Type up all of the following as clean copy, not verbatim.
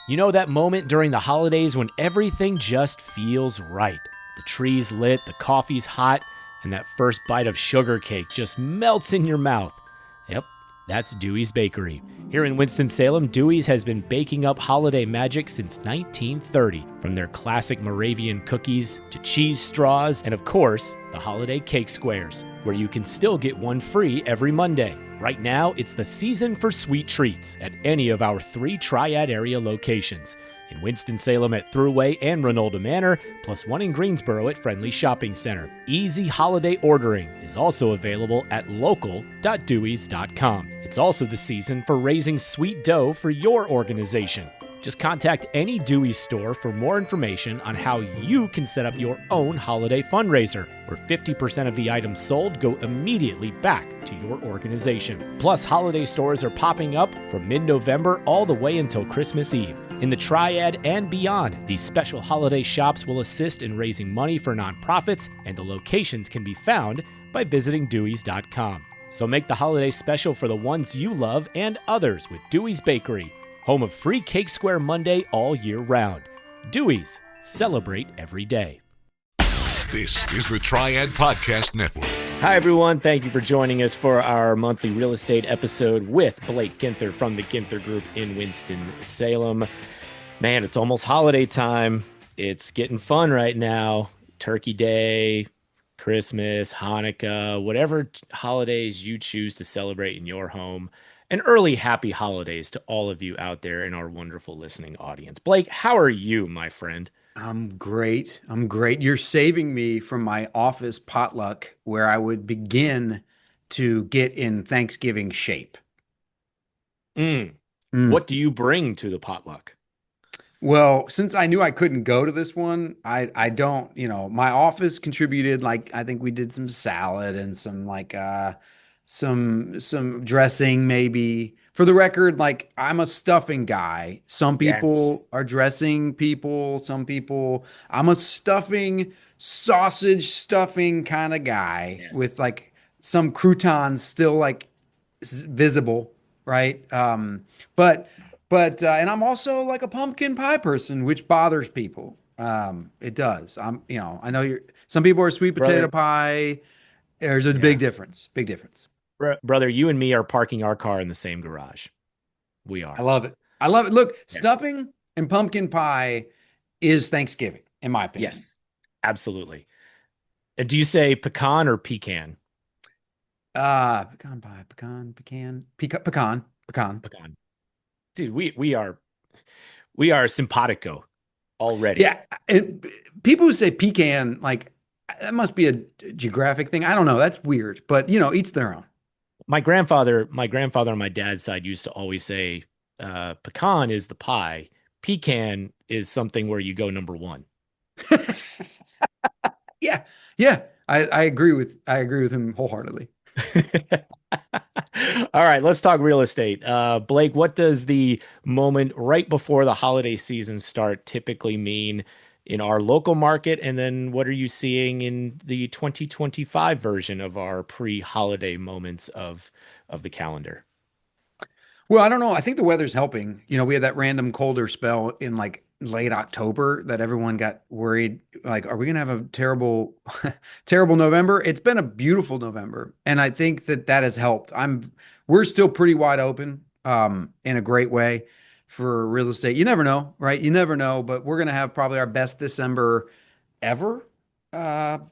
You know that moment during the holidays when everything just feels right. The tree's lit, the coffee's hot, and that first bite of sugar cake just melts in your mouth. Yep, that's Dewey's Bakery. Here in Winston-Salem, Dewey's has been baking up holiday magic since 1930. From their classic Moravian cookies to cheese straws, and of course, the holiday cake squares, where you can still get one free every Monday. Right now, it's the season for sweet treats at any of our 3 Triad area locations. In Winston-Salem at Thruway and Renolda Manor, plus one in Greensboro at Friendly Shopping Center. Easy holiday ordering is also available at local.deweys.com. It's also the season for raising sweet dough for your organization. Just contact any Dewey's store for more information on how you can set up your own holiday fundraiser, where 50% of the items sold go immediately back to your organization. Plus, holiday stores are popping up from mid-November all the way until Christmas Eve. In the Triad and beyond, these special holiday shops will assist in raising money for nonprofits, and the locations can be found by visiting deweys.com. So make the holiday special for the ones you love and others with Dewey's Bakery, home of free Cake Square Monday all year round. Dewey's, celebrate every day. This is the Triad Podcast Network. Hi, everyone. Thank you for joining us for our monthly real estate episode with Blake Ginther from the Ginther Group in Winston-Salem. Man, it's almost holiday time. It's getting fun right now. Turkey Day, Christmas, Hanukkah, whatever holidays you choose to celebrate in your home. An early happy holidays to all of you out there in our wonderful listening audience. Blake, how are you, my friend? I'm great. You're saving me from my office potluck where I would begin to get in Thanksgiving shape. What do you bring to the potluck? Well, since I knew I couldn't go to this one, I don't, my office contributed, like, I think we did some salad and some some dressing maybe. For the record, like, I'm a stuffing guy. Some people are dressing people. Some people, I'm a sausage stuffing kind of guy with like some croutons still like visible, right? But and I'm also like a pumpkin pie person, which bothers people. It does. I know some people are sweet potato pie. There's a big difference. Big difference. Brother, you and me are parking our car in the same garage. We are. I love it. Look, stuffing and pumpkin pie is Thanksgiving, in my opinion. Yes, absolutely. And do you say pecan or pecan? Pecan pie, pecan. Dude, we are simpatico already. Yeah, and people who say pecan, like, that must be a geographic thing. I don't know. That's weird, but each their own. My grandfather on my dad's side used to always say, pecan is the pie. Pecan is something where you go number one. Yeah. I agree with him wholeheartedly. All right, let's talk real estate. Blake, what does the moment right before the holiday season start typically mean in our local market? And then what are you seeing in the 2025 version of our pre-holiday moments of the calendar? Well, I don't know. I think the weather's helping. We had that random colder spell in like late October that everyone got worried. Like, are we going to have a terrible, terrible November? It's been a beautiful November. And I think that has helped. We're still pretty wide open, in a great way for real estate. You never know, right? You never know, but we're going to have probably our best December ever,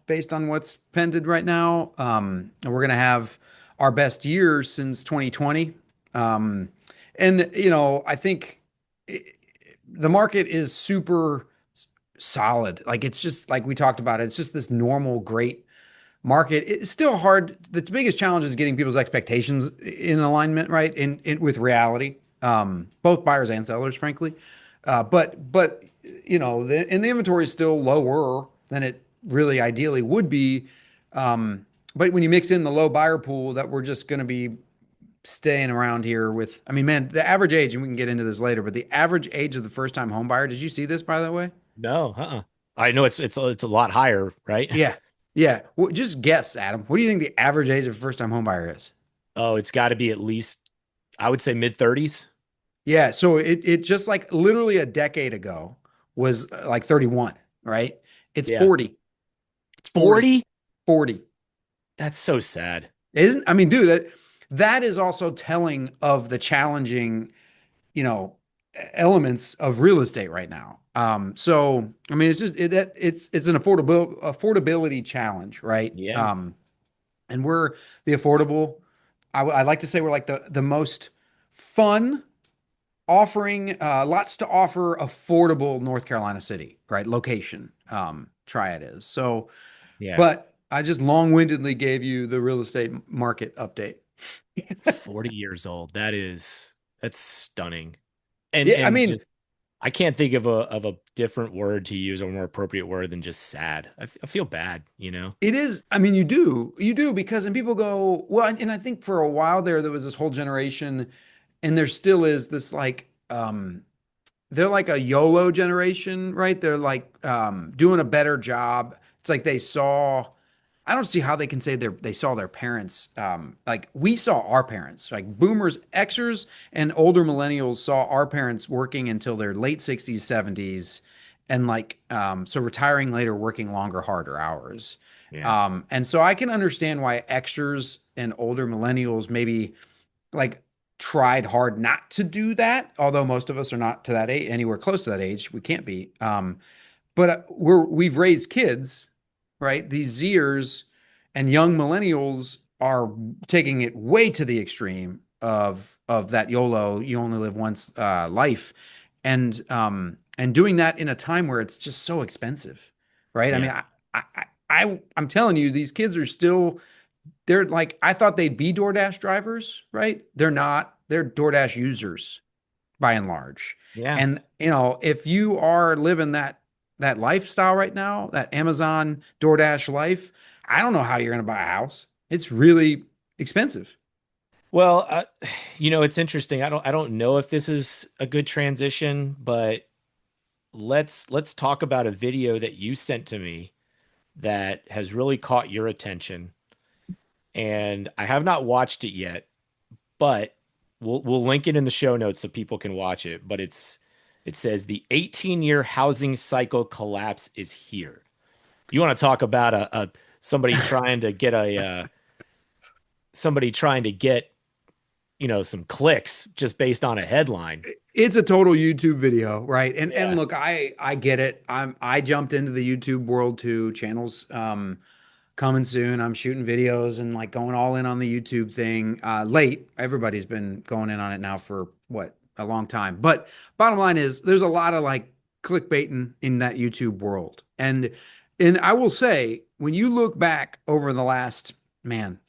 based on what's pended right now. And we're going to have our best year since 2020. I think the market is super solid. Like, it's just like we talked about it. It's just this normal, great market. It's still hard. The biggest challenge is getting people's expectations in alignment, right? In with reality. Both buyers and sellers, frankly. But the inventory is still lower than it really ideally would be. But when you mix in the low buyer pool that we're just going to be staying around here with, the average age, and we can get into this later, but the average age of the first time home buyer, did you see this, by the way? No, I know it's a lot higher, right? Yeah. Well, just guess, Adam. What do you think the average age of a first time home buyer is? Oh, it's got to be at least, I would say mid-30s. Yeah, so it just like literally a decade ago was like 31, right? It's Yeah. 40. It's 40. 40? 40. That's so sad. Isn't I mean, dude, that is also telling of the challenging, you know, elements of real estate right now. So I mean, it's just it's an affordability challenge, right? Yeah. And we're the affordable. I like to say we're like the most fun offering, lots to offer, affordable North Carolina city, right? Location, Triad is. So, Yeah. but I just long-windedly gave you the real estate market update. 40 years old. That's stunning. And Yeah, I and mean, just I can't think of a different word to use or a more appropriate word than just sad. I feel bad, you know? it is. I mean, you do because, and people go, well, and I think for a while there was this whole generation, and there still is this like, they're like a YOLO generation, right? They're like doing a better job. It's like they saw. I don't see how they can say they saw their parents. Like we saw our parents, like boomers, Xers, and older millennials saw our parents working until their late 60s, 70s, and like so retiring later, working longer, harder hours. Yeah. And so I can understand why Xers and older millennials maybe like tried hard not to do that, although most of us are not to that age, anywhere close to that age. We can't be. But we've raised kids, right? These Zers and young millennials are taking it way to the extreme of that YOLO, you only live once life, and doing that in a time where it's just so expensive, right? I Yeah. mean, I'm telling you, these kids are still, they're like, I thought they'd be DoorDash drivers, right? They're not. They're DoorDash users by and large. Yeah. And if you are living that lifestyle right now, that Amazon DoorDash life, I don't know how you're going to buy a house. It's really expensive. Well, it's interesting. I don't know if this is a good transition, but let's talk about a video that you sent to me that has really caught your attention. And I have not watched it yet, but we'll link it in the show notes so people can watch it. But it says the 18-year housing cycle collapse is here. You want to talk about a somebody trying to get somebody trying to get some clicks just based on a headline. It's a total YouTube video, right? And Yeah. look, I get it. I jumped into the YouTube world too. Channels coming soon. I'm shooting videos and like going all in on the YouTube thing. Late. Everybody's been going in on it now for what, a long time. But bottom line is there's a lot of like clickbaiting in that YouTube world. And I will say, when you look back over the last, man,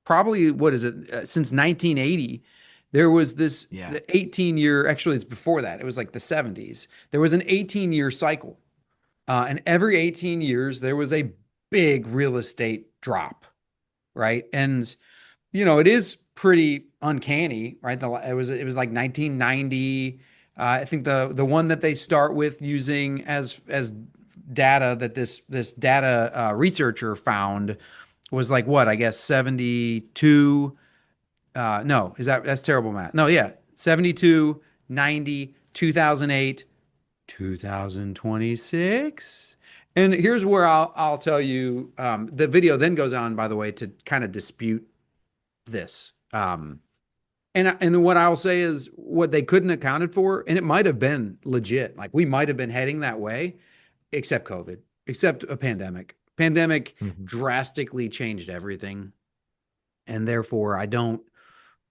probably what is it, since 1980, there was this Yeah. the 18-year, actually it's before that, it was like the 70s, there was an 18-year cycle, and every 18 years there was a big real estate drop, right? And it is pretty uncanny, right? It was like 1990. I think the one that they start with using as data, that this data researcher found, was like, what, I guess 72. No, that's terrible math. No, yeah, 72, 90, 2008, 2026. And here's where I'll tell you, the video then goes on, by the way, to kind of dispute this. And what I'll say is what they couldn't accounted for, and it might have been legit. Like we might have been heading that way, except COVID, except a pandemic. Pandemic Mhm. drastically changed everything, and therefore I don't.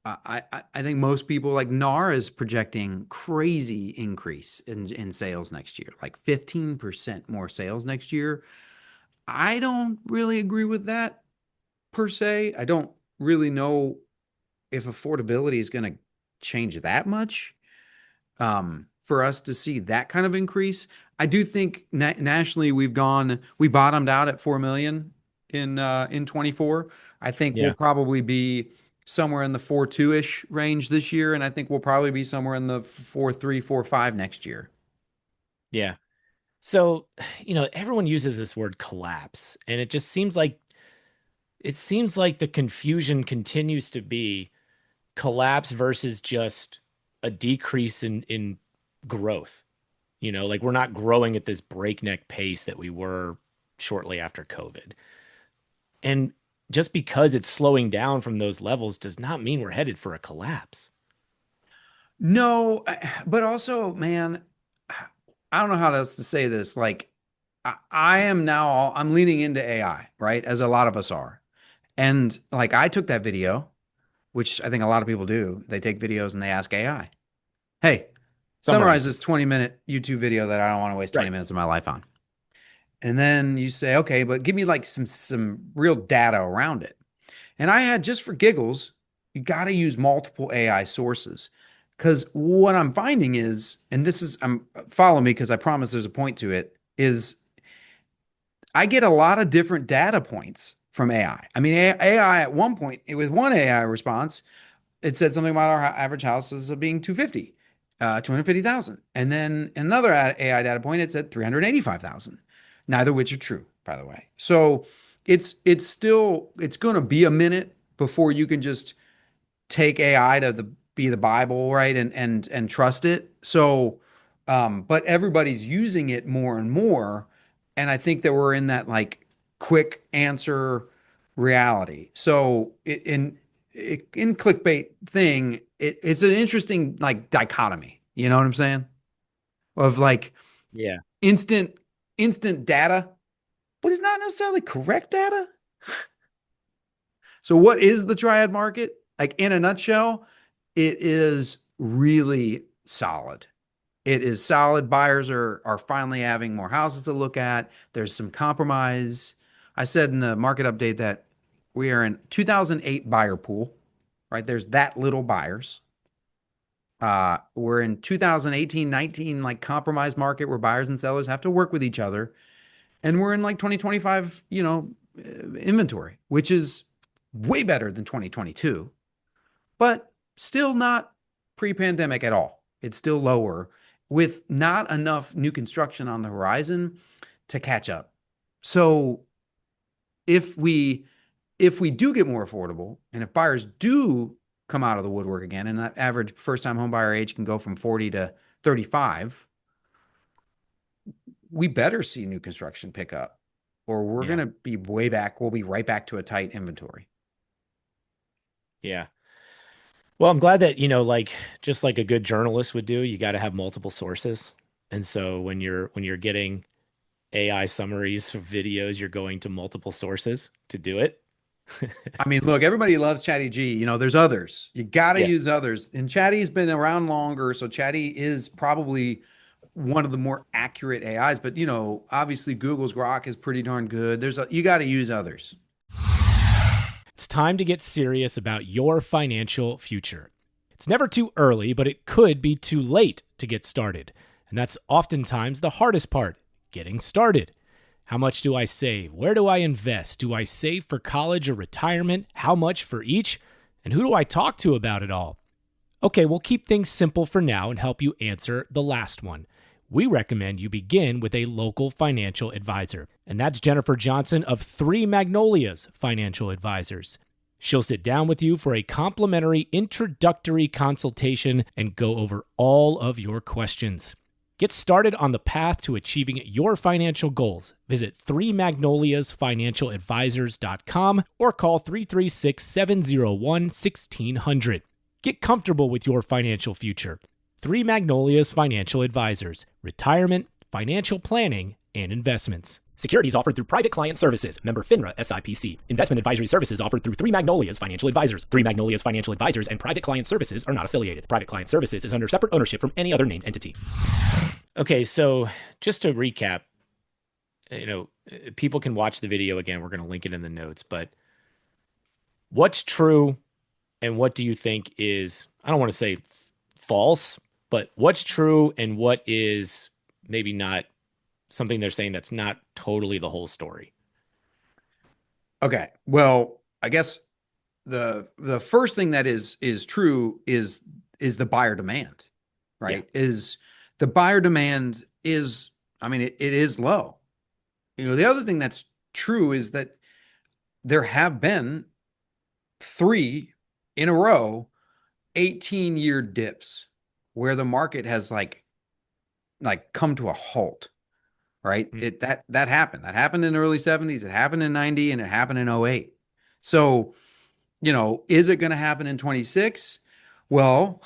I think most people, like NAR is projecting crazy increase in sales next year, like 15% more sales next year. I don't really agree with that per se. I don't really know if affordability is going to change that much, for us to see that kind of increase. I do think nationally we bottomed out at 4 million in 24. I think we'll Yeah. probably be somewhere in the 4.2 ish range this year, and I think we'll probably be somewhere in the 4.3, 4.5 next year. Yeah. So, everyone uses this word collapse, and it seems like the confusion continues to be collapse versus just a decrease in growth. Like we're not growing at this breakneck pace that we were shortly after COVID. And just because it's slowing down from those levels does not mean we're headed for a collapse. No, but also, man, I don't know how else to say this. Like, I am now, I'm leaning into AI, right? As a lot of us are. And like, I took that video, which I think a lot of people do. They take videos and they ask AI, hey, summarize Summarize. this 20-minute YouTube video that I don't want to waste 20 Right. minutes of my life on. And then you say, okay, but give me like some real data around it. And I had, just for giggles, you got to use multiple AI sources. Because what I'm finding is, and this is, follow me because I promise there's a point to it, is I get a lot of different data points from AI. I mean, AI at one point, with one AI response, it said something about our average houses being 250, 250,000. And then another AI data point, it said 385,000, neither of which are true, by the way. So it's going to be a minute before you can just take AI to be the Bible, right? And trust it. So, but everybody's using it more and more. And I think that we're in that like quick answer reality. So in clickbait thing, it's an interesting like dichotomy. You know what I'm saying? Of like Yeah. instant instant data, but it's not necessarily correct data. So what is the triad market? Like in a nutshell, it is really solid. It is solid. Buyers are finally having more houses to look at. There's some compromise. I said in the market update that we are in 2008 buyer pool, right? There's that little buyers. We're in 2018, 19, like compromise market where buyers and sellers have to work with each other. And we're in like 2025, inventory, which is way better than 2022, but still not pre-pandemic at all. It's still lower with not enough new construction on the horizon to catch up. So if we do get more affordable and if buyers do come out of the woodwork again and that average first-time home buyer age can go from 40 to 35, we better see new construction pick up or we're Yeah. going to be way back. We'll be right back to a tight inventory. Yeah. Well, I'm glad that, like just like a good journalist would do, you got to have multiple sources. And so when you're getting AI summaries of videos, you're going to multiple sources to do it. I mean, look, everybody loves Chatty G. There's others. You got to Yeah. use others. And Chatty's been around longer, so Chatty is probably one of the more accurate AIs. But obviously Google's Grok is pretty darn good. You got to use others. It's time to get serious about your financial future. It's never too early, but it could be too late to get started. And that's oftentimes the hardest part, getting started. How much do I save? Where do I invest? Do I save for college or retirement? How much for each? And who do I talk to about it all? Okay, we'll keep things simple for now and help you answer the last one. We recommend you begin with a local financial advisor, and that's Jennifer Johnson of Three Magnolias Financial Advisors. She'll sit down with you for a complimentary introductory consultation and go over all of your questions. Get started on the path to achieving your financial goals. Visit 3magnoliasfinancialadvisors.com or call 336-701-1600. Get comfortable with your financial future. Three Magnolias Financial Advisors. Retirement, financial planning, and investments. Securities offered through Private Client Services. Member FINRA SIPC. Investment advisory services offered through Three Magnolias Financial Advisors. Three Magnolias Financial Advisors and Private Client Services are not affiliated. Private Client Services is under separate ownership from any other named entity. Okay, so just to recap, people can watch the video again. We're going to link it in the notes, but what's true and what do you think is, I don't want to say false, but what's true and what is maybe not something they're saying that's not totally the whole story? Okay. Well, I guess the first thing that is true is the buyer demand, right? Yeah. Is the buyer demand is, I mean, it is low. The other thing that's true is that there have been 3 in a row 18-year dips. where the market has like come to a halt, right? Mm. That happened. That happened in the early 70s, it happened in 90, and it happened in '08. So, is it going to happen in 26? Well,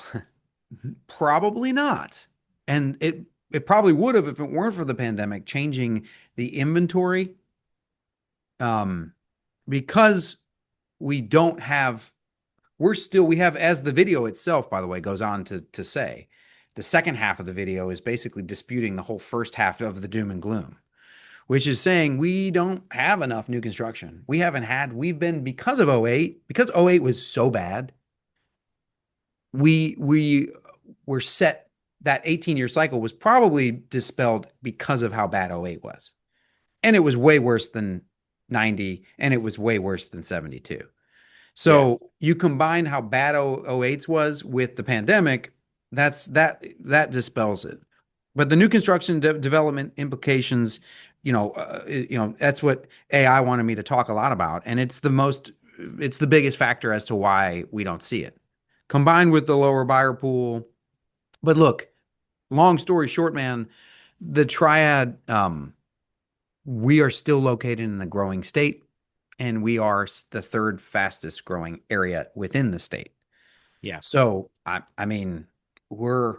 probably not. And it probably would have if it weren't for the pandemic changing the inventory. Um, because we don't have we have, as the video itself, by the way, goes on to say, the second half of the video is basically disputing the whole first half of the doom and gloom, which is saying we don't have enough new construction. We've been, because of '08, because '08 was so bad, we were set. That 18-year cycle was probably dispelled because of how bad '08 was. And it was way worse than 90, and it was way worse than 72. Yeah. So you combine how bad '08 was with the pandemic, that dispels it. But the new construction development implications, that's what AI wanted me to talk a lot about, and it's the biggest factor as to why we don't see it, combined with the lower buyer pool. But look, long story short, man, the Triad, we are still located in the growing state, and we are the third fastest growing area within the state. Yeah. So I mean, we're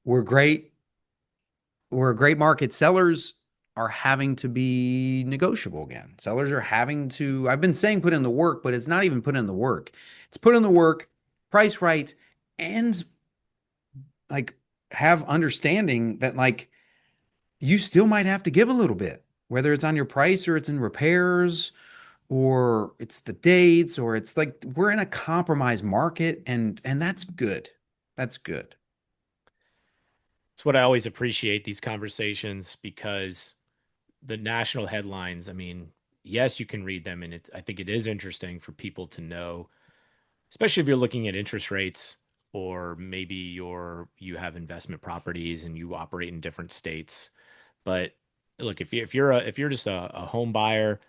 we're great. We're a great market. Sellers are having to be negotiable again. Sellers are having to, I've been saying put in the work, but it's not even put in the work. It's put in the work, price right, and like have understanding that like you still might have to give a little bit, whether it's on your price or it's in repairs or it's the dates or it's like we're in a compromise market, and that's good. That's good. It's what I always appreciate these conversations because the national headlines, I mean, yes, you can read them and I think it is interesting for people to know, especially if you're looking at interest rates or maybe you have investment properties and you operate in different states. But look, if you're just a home buyer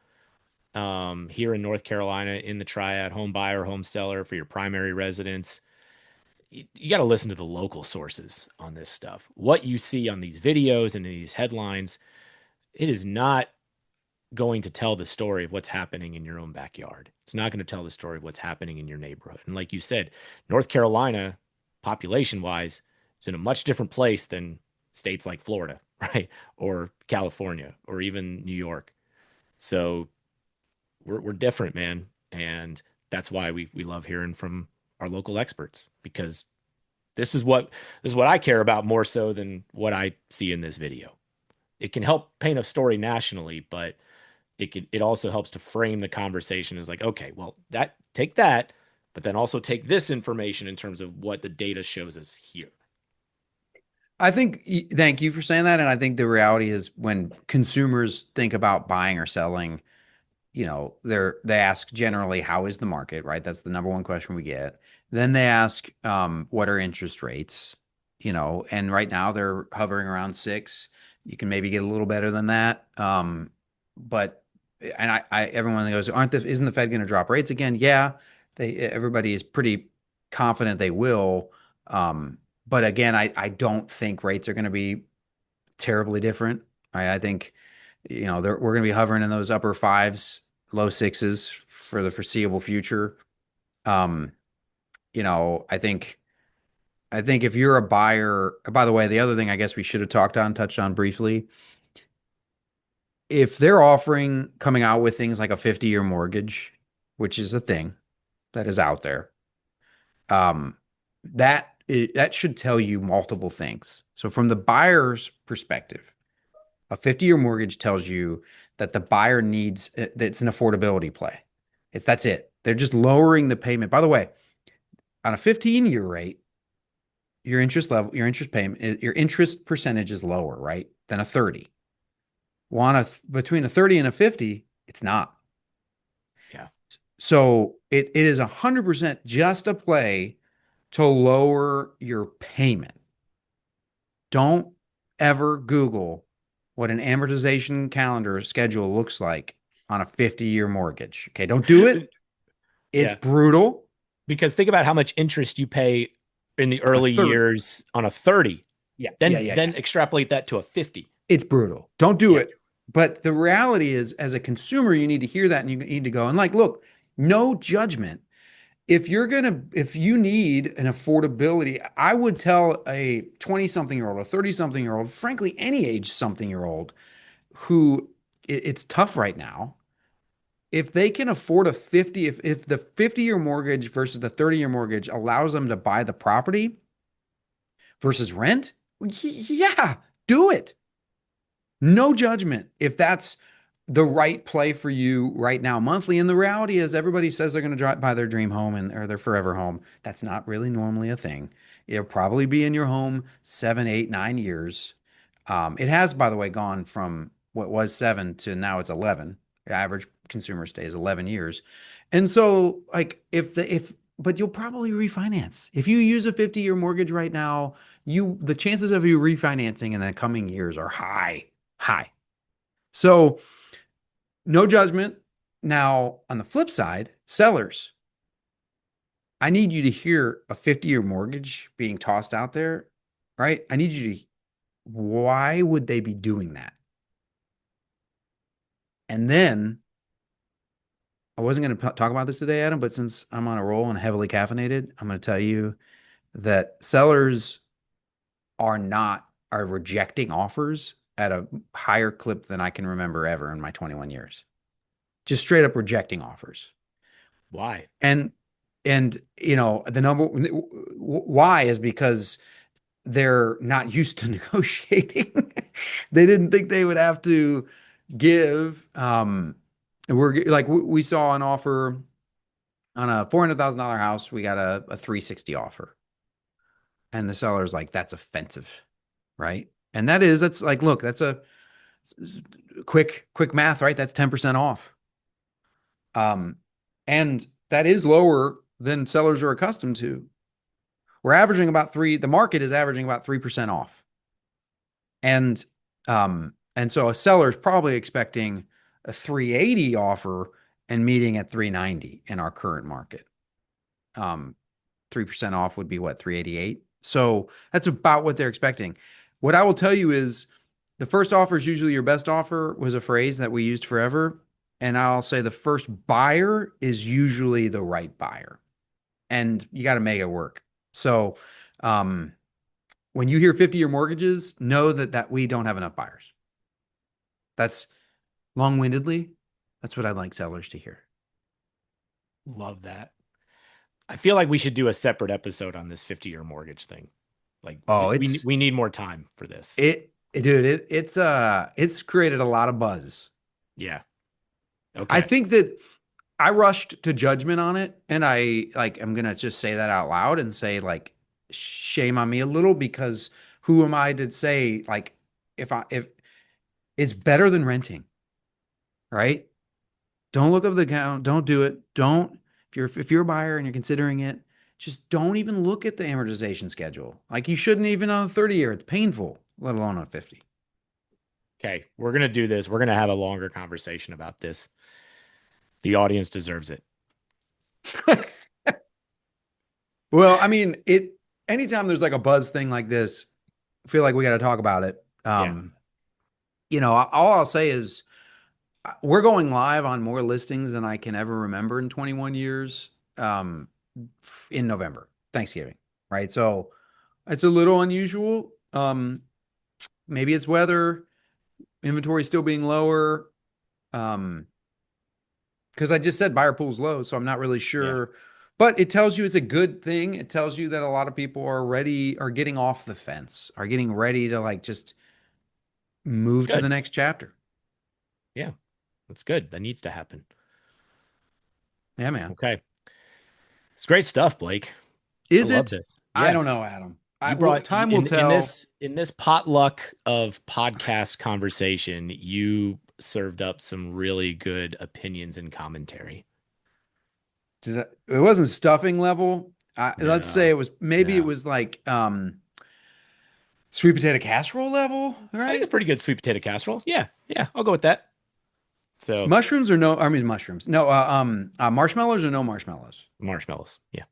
here in North Carolina in the Triad, home buyer, home seller for your primary residence, you got to listen to the local sources on this stuff. What you see on these videos and these headlines, it is not going to tell the story of what's happening in your own backyard. It's not going to tell the story of what's happening in your neighborhood. And like you said, North Carolina, population wise, is in a much different place than states like Florida, right? Or California, or even New York. So we're different, man. And that's why we love hearing from our local experts because this is what I care about more so than what I see in this video. It can help paint a story nationally, but it also helps to frame the conversation as like, okay, well, take that, but then also take this information in terms of what the data shows us here. I think, thank you for saying that. And I think the reality is when consumers think about buying or selling, they ask generally, how is the market, right? That's the number one question we get. Then they ask, what are interest rates? And right now they're hovering around 6. You can maybe get a little better than that. But and everyone goes, isn't the Fed going to drop rates again? Yeah, everybody is pretty confident they will. But again, I don't think rates are going to be terribly different. I think, we're going to be hovering in those upper fives, low sixes for the foreseeable future. Um, I think if you're a buyer, by the way, the other thing I guess we should have touched on briefly, if they're offering coming out with things like a 50-year mortgage, which is a thing that is out there, um, that should tell you multiple things. So from the buyer's perspective, a 50-year mortgage tells you that the buyer needs it's an affordability play. If that's it. They're just lowering the payment. By the way, on a 15-year rate, your interest level, your interest payment, your interest percentage is lower, right, than a 30. Well, between a 30 and a 50, it's not. Yeah. So it is 100% just a play to lower your payment. Don't ever Google what an amortization calendar schedule looks like on a 50-year mortgage. Okay, don't do it. It's Yeah. brutal. Because think about how much interest you pay in the on a early 30. years on a 30. Yeah, yeah, Then yeah, then yeah. extrapolate that to a 50. It's brutal. Don't do Yeah. it. But the reality is, as a consumer, you need to hear that and you need to go and like, look, no judgment. If you need an affordability, I would tell a 20 something year old, a 30 something year old, frankly, any age something year old who it's tough right now. If they can afford a 50, if the 50-year mortgage versus the 30-year mortgage allows them to buy the property versus rent, yeah, do it. No judgment if that's the right play for you right now monthly. And the reality is, everybody says they're going to buy their dream home and or their forever home. That's not really normally a thing. It'll probably be in your home 7, 8, 9 years. It has, by the way, gone from what was 7 to now it's 11. The average consumer stays 11 years. And so, like, but you'll probably refinance. If you use a 50-year mortgage right now, the chances of you refinancing in the coming years are high, high. So, no judgment. Now, on the flip side, sellers, I need you to hear a 50-year mortgage being tossed out there, right? I need you to, why would they be doing that? And then I wasn't going to talk about this today, Adam, but since I'm on a roll and heavily caffeinated, I'm going to tell you that sellers are rejecting offers at a higher clip than I can remember ever in my 21 years. Just straight up rejecting offers. Why? And the number why is because they're not used to negotiating. They didn't think they would have to give. And we saw an offer on a $400,000 house. We got a 360 offer, and the seller's like, "That's offensive," right? And that's like, look, that's a quick math, right? That's 10% off. And that is lower than sellers are accustomed to. We're averaging about the market is averaging about 3% off. And so a seller is probably expecting a 380 offer and meeting at 390 in our current market. 3% off would be what, 388? So that's about what they're expecting. What I will tell you is the first offer is usually your best offer was a phrase that we used forever. And I'll say the first buyer is usually the right buyer. And you got to make it work. So when you hear 50-year mortgages, know that we don't have enough buyers. That's long-windedly, that's what I'd like sellers to hear. Love that. I feel like we should do a separate episode on this 50-year mortgage thing. Like, Oh, we need more time for this. It's created a lot of buzz. Yeah. I Okay. think that I rushed to judgment on it, and I'm gonna just say that out loud and say, like, shame on me a little, because who am I to say, like, if it's better than renting, right? Don't look up the account. Don't do it. Don't if you're a buyer and you're considering it, just don't even look at the amortization schedule. Like, you shouldn't even on a 30-year. It's painful, let alone on 50. Okay. We're going to do this. We're going to have a longer conversation about this. The audience deserves it. Well, I mean, anytime there's like a buzz thing like this, I feel like we got to talk about it. Yeah. All I'll say is we're going live on more listings than I can ever remember in 21 years, in November, Thanksgiving, right? So it's a little unusual. Maybe it's weather, inventory still being lower. Because I just said buyer pool's low, so I'm not really sure. Yeah. But it tells you it's a good thing. It tells you that a lot of people are getting off the fence, are getting ready to like just move to the next chapter. Yeah, that's good. That needs to happen. Yeah, man. Okay. It's great stuff, Blake. Is I love it? this. I Yes. don't know, Adam. You brought time will tell. In this potluck of podcast conversation, you served up some really good opinions and commentary. It wasn't stuffing level. Let's say it was it was like sweet potato casserole level, right? I think it's pretty good sweet potato casserole. Yeah, I'll go with that. So mushrooms or no? I mean mushrooms. No, marshmallows or no marshmallows? Marshmallows. Yeah.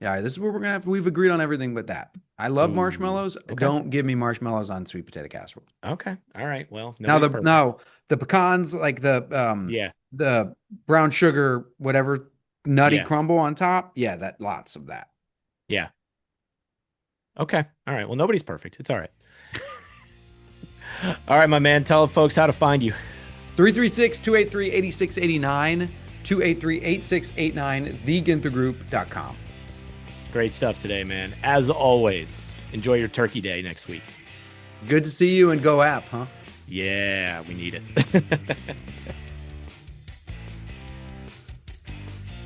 Yeah, this is where we've agreed on everything but that. I love marshmallows. Okay. Don't give me marshmallows on sweet potato casserole. Okay. All right. Well, Now nobody's perfect. the pecans, like Yeah. the brown sugar, whatever nutty Yeah. crumble on top. Yeah, that lots of that. Yeah. Okay. All right. Well, nobody's perfect. It's all right. All right, my man. Tell folks how to find you. 336-283-8689, 283-8689, theginthergroup.com. Great stuff today, man. As always, enjoy your turkey day next week. Good to see you, and go app, huh? Yeah, we need it.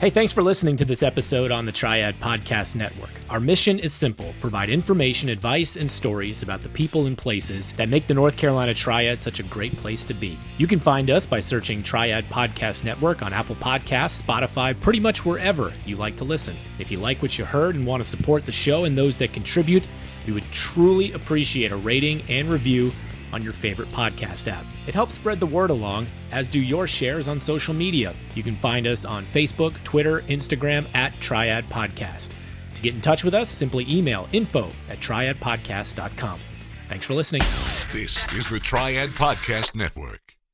Hey, thanks for listening to this episode on the Triad Podcast Network. Our mission is simple: provide information, advice, and stories about the people and places that make the North Carolina Triad such a great place to be. You can find us by searching Triad Podcast Network on Apple Podcasts, Spotify, pretty much wherever you like to listen. If you like what you heard and want to support the show and those that contribute, we would truly appreciate a rating and review on your favorite podcast app. It helps spread the word along, as do your shares on social media. You can find us on Facebook, Twitter, Instagram at Triad Podcast. To get in touch with us, simply email info@triadpodcast.com. Thanks for listening. This is the Triad Podcast Network.